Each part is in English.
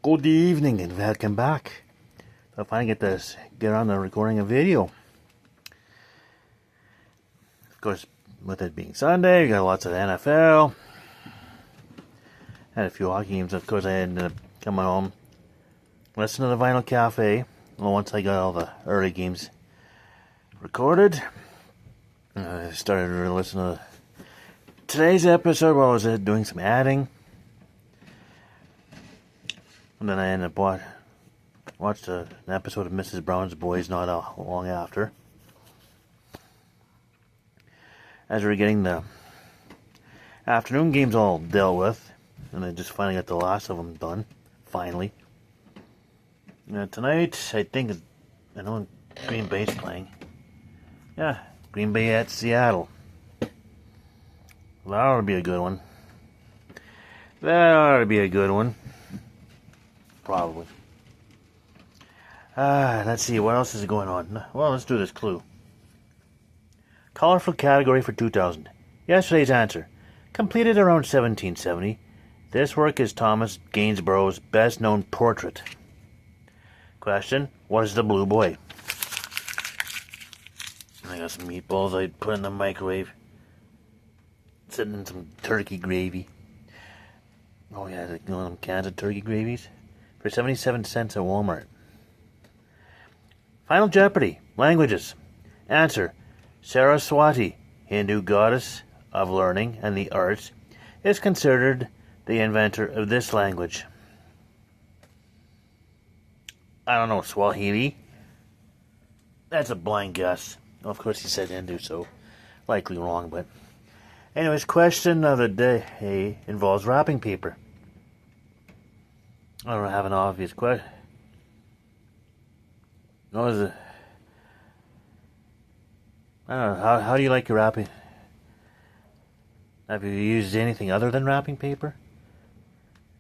Good evening and welcome back. So if I get on the recording a video. Of course, with it being Sunday, we got lots of NFL. Had a few hockey games. Of course, I ended up coming home, listening to the Vinyl Cafe. Well, once I got all the early games recorded, I started to listen to today's episode while I was doing some adding. And then I ended up watched an episode of Mrs. Brown's Boys not long after. As we were getting the afternoon games all dealt with, and I just finally got the last of them done. Finally. Tonight, I know Green Bay's playing. Yeah, Green Bay at Seattle. That ought to be a good one. Probably. Let's see, what else is going on? Well, let's do this clue. Colorful category for 2000. Yesterday's answer. Completed around 1770. This work is Thomas Gainsborough's best-known portrait. Question, what is the blue boy? I got some meatballs I'd put in the microwave. Sitting in some turkey gravy. Oh yeah, like one of them cans of turkey gravies. For 77 cents at Walmart. Final Jeopardy. Languages. Answer. Saraswati, Hindu goddess of learning and the arts, is considered the inventor of this language. I don't know, Swahili? That's a blind guess. Well, of course he said Hindu, so likely wrong, but... Anyways, question of the day involves wrapping paper. I don't have an obvious question. What is it? I don't know. How do you like your wrapping? Have you used anything other than wrapping paper?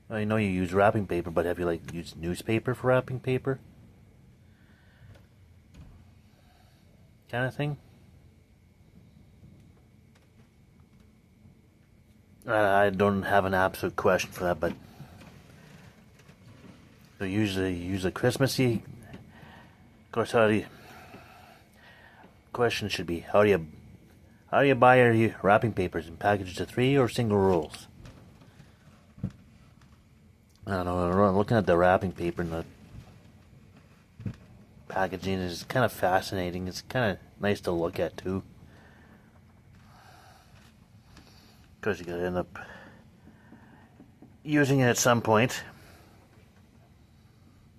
I know you use wrapping paper, but have you used newspaper for wrapping paper? Kind of thing? I don't have an absolute question for that, but they usually use a Christmassy. Of course, question should be how do you buy your wrapping papers in packages of 3 or single rolls? I don't know. Looking at the wrapping paper and the packaging is kind of fascinating. It's kind of nice to look at too. Because you're going to end up using it at some point.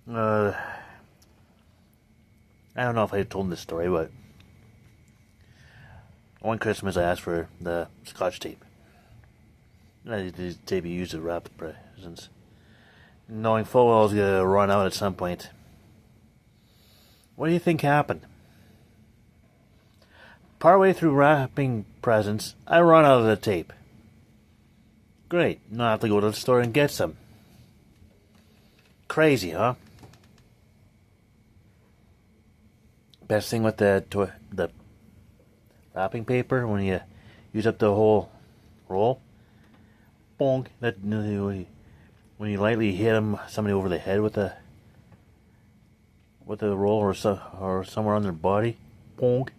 I don't know if I told this story, but one Christmas I asked for the Scotch tape. The tape you use to wrap the presents. Knowing full well I was going to run out at some point. What do you think happened? Partway through wrapping presents, I run out of the tape. Great, now I have to go to the store and get some. Crazy, huh? Best thing with the wrapping paper, when you use up the whole roll, bonk, when you lightly hit somebody over the head with the roll or somewhere on their body, bonk,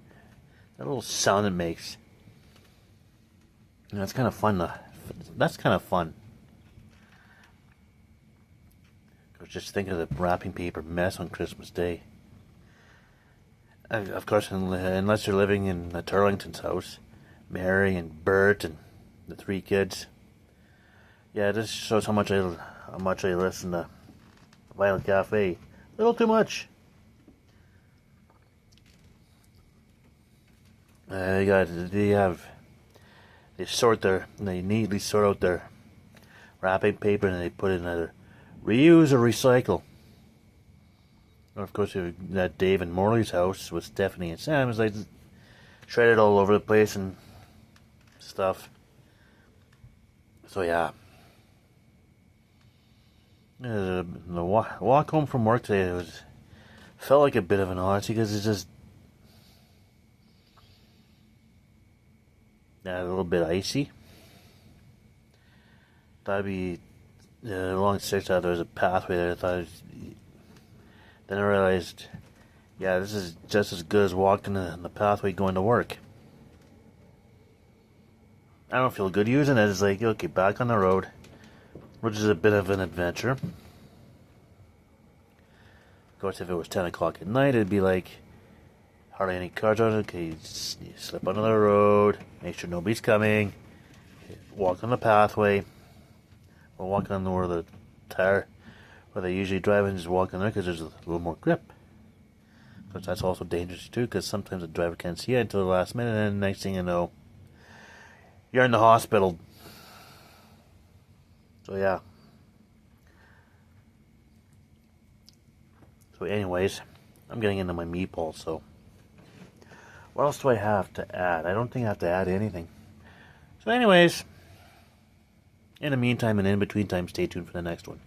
that little sound it makes. That's kind of fun. That's kind of fun. Just think of the wrapping paper mess on Christmas Day. Of course, unless you're living in the Turlington's house, Mary and Bert and the 3 kids. Yeah, this shows how much I listen to Vinyl Cafe. A little too much. They neatly sort out their wrapping paper and they put it in either reuse or recycle. And of course, at Dave and Morley's house with Stephanie and Sam, is like shredded all over the place and stuff. So yeah. The walk home from work today felt like a bit of an odyssey because it's just a little bit icy. Thought it'd be along 6th Ave, there was a pathway there. I thought then I realized, yeah, this is just as good as walking the pathway going to work. I don't feel good using it. It's like, okay, back on the road, which is a bit of an adventure. Of course, if it was 10 o'clock at night, it'd be like, hardly any cars on it. Okay, you slip onto the road, make sure nobody's coming, walk on the pathway, or walk on where the tire, where they usually drive and just walk in there because there's a little more grip. But that's also dangerous too, because sometimes the driver can't see it until the last minute, and next thing you know, you're in the hospital. So yeah. So anyways, I'm getting into my meatballs, so what else do I have to add? I don't think I have to add anything. So anyways, in the meantime and in between time, stay tuned for the next one.